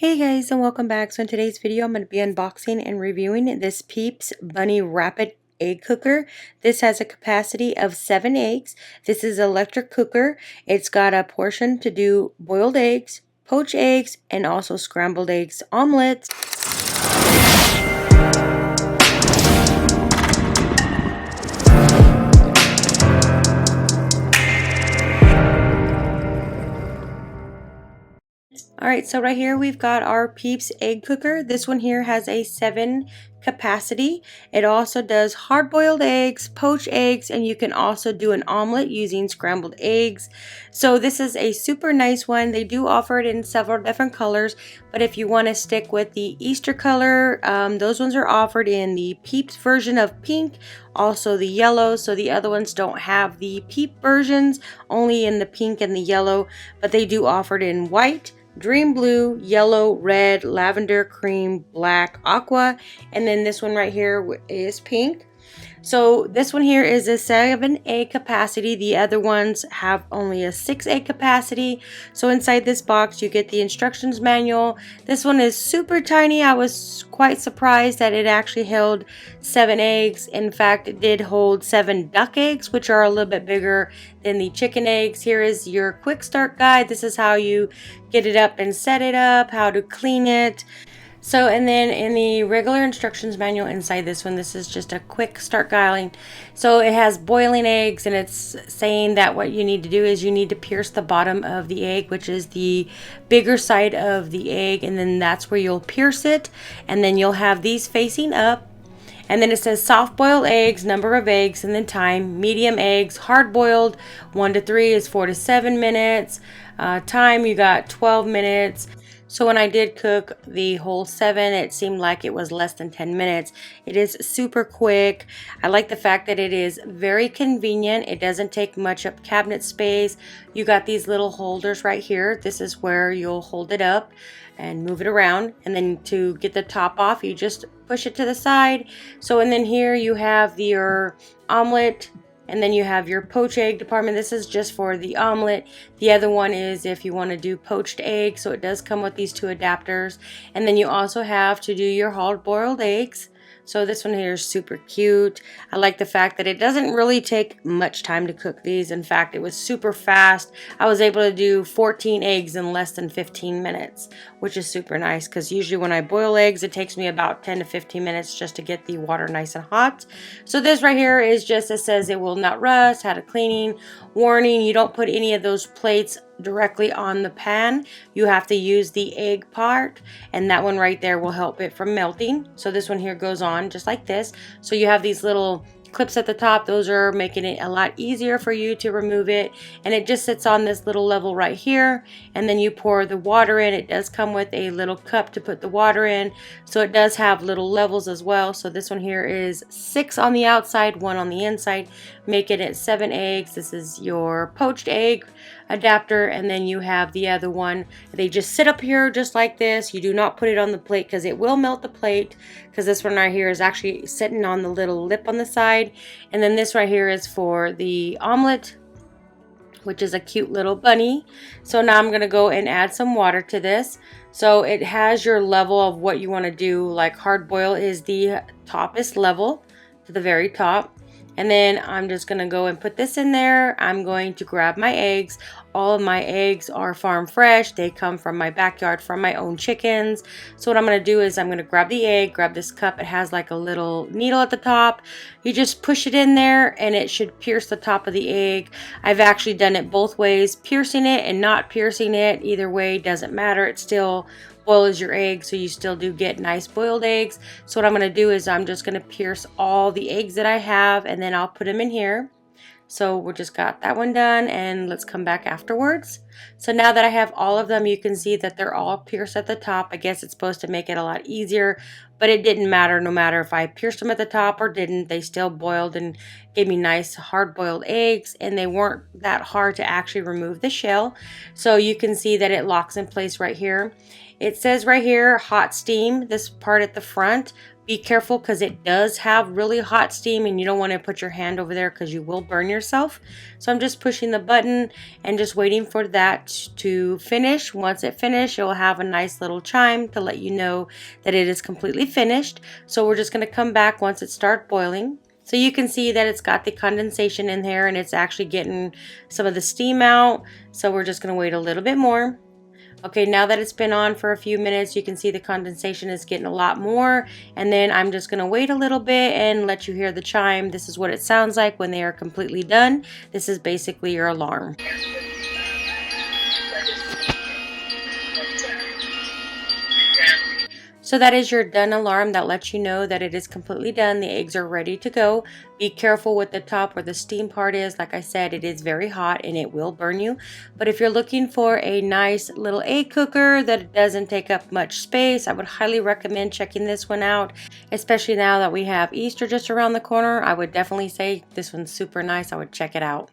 Hey guys, and welcome back. So in today's video I'm going to be unboxing and reviewing this Peeps Bunny Rapid Egg Cooker. This has a capacity of 7 eggs. This is an electric cooker. It's got a portion to do boiled eggs, poached eggs, and also scrambled eggs, omelets. Alright, so right here we've got our Peeps Egg Cooker. This one here has a 7 capacity. It also does hard-boiled eggs, poached eggs, and you can also do an omelet using scrambled eggs. So this is a super nice one. They do offer it in several different colors, but if you want to stick with the Easter color, those ones are offered in the Peeps version of pink, also the yellow. So the other ones don't have the Peep versions, only in the pink and the yellow, but they do offer it in white, dream blue, yellow, red, lavender, cream, black, aqua, and then this one right here is pink. So this one here is a 7 egg capacity. The other ones have only a 6 egg capacity. So inside this box you get the instructions manual. This one is super tiny. I was quite surprised that it actually held 7 eggs. In fact, it did hold 7 duck eggs, which are a little bit bigger than the chicken eggs. Here is your quick start guide. This is how you get it up and set it up, how to clean it. So, and then in the regular instructions manual inside this one, this is just a quick start guide. So it has boiling eggs, and it's saying that what you need to do is you need to pierce the bottom of the egg, which is the bigger side of the egg, and then that's where you'll pierce it, and then you'll have these facing up. And then it says soft boiled eggs, number of eggs, and then time. Medium eggs, hard boiled 1 to 3 is 4 to 7 minutes. Time, you got 12 minutes. So when I did cook the whole 7, it seemed like it was less than 10 minutes. It is super quick. I like the fact that it is very convenient. It doesn't take much up cabinet space. You got these little holders right here. This is where you'll hold it up and move it around. And then to get the top off, you just push it to the side. So, and then here you have your omelet. And then you have your poached egg department. This is just for the omelet. The other one is if you want to do poached egg. So it does come with these 2 adapters. And then you also have to do your hard-boiled eggs. So this one here is super cute. I like the fact that it doesn't really take much time to cook these. In fact, it was super fast. I was able to do 14 eggs in less than 15 minutes, which is super nice because usually when I boil eggs, it takes me about 10 to 15 minutes just to get the water nice and hot. So this right here is just, it says it will not rust, how to cleaning. Warning, you don't put any of those plates directly on the pan. You have to use the egg part, and that one right there will help it from melting. So this one here goes on just like this. So you have these little clips at the top. Those are making it a lot easier for you to remove it, and it just sits on this little level right here, and then you pour the water in. It does come with a little cup to put the water in, so it does have little levels as well. So this one here is 6 on the outside, 1 on the inside, making it 7 eggs. This is your poached egg adapter, and then you have the other one. They just sit up here just like this. You do not put it on the plate because it will melt the plate, because this one right here is actually sitting on the little lip on the side. And then this right here is for the omelet, which is a cute little bunny. So now I'm gonna go and add some water to this. So it has your level of what you want to do. Like hard boil is the toppest level to the very top. And then I'm just going to go and put this in there. I'm going to grab my eggs. All of my eggs are farm fresh. They come from my backyard from my own chickens. So what I'm going to do is I'm going to grab the egg, grab this cup. It has like a little needle at the top. You just push it in there and it should pierce the top of the egg. I've actually done it both ways, piercing it and not piercing it. Either way doesn't matter. It still boils your eggs, so you still do get nice boiled eggs. So what I'm going to do is I'm just going to pierce all the eggs that I have, and then I'll put them in here. So we just got that one done, and let's come back afterwards. So now that I have all of them, you can see that they're all pierced at the top. I guess it's supposed to make it a lot easier, but it didn't matter. No matter if I pierced them at the top or didn't, they still boiled and gave me nice hard-boiled eggs, and they weren't that hard to actually remove the shell. So you can see that it locks in place right here. It says right here, hot steam, this part at the front. Be careful because it does have really hot steam and you don't want to put your hand over there because you will burn yourself. So I'm just pushing the button and just waiting for that to finish. Once it finishes, it will have a nice little chime to let you know that it is completely finished. So we're just going to come back once it starts boiling. So you can see that it's got the condensation in there and it's actually getting some of the steam out. So we're just going to wait a little bit more. Okay, now that it's been on for a few minutes, you can see the condensation is getting a lot more. And then I'm just going to wait a little bit and let you hear the chime. This is what it sounds like when they are completely done. This is basically your alarm. So that is your done alarm that lets you know that it is completely done. The eggs are ready to go. Be careful with the top where the steam part is. Like I said, it is very hot and it will burn you. But if you're looking for a nice little egg cooker that doesn't take up much space, I would highly recommend checking this one out. Especially now that we have Easter just around the corner, I would definitely say this one's super nice. I would check it out.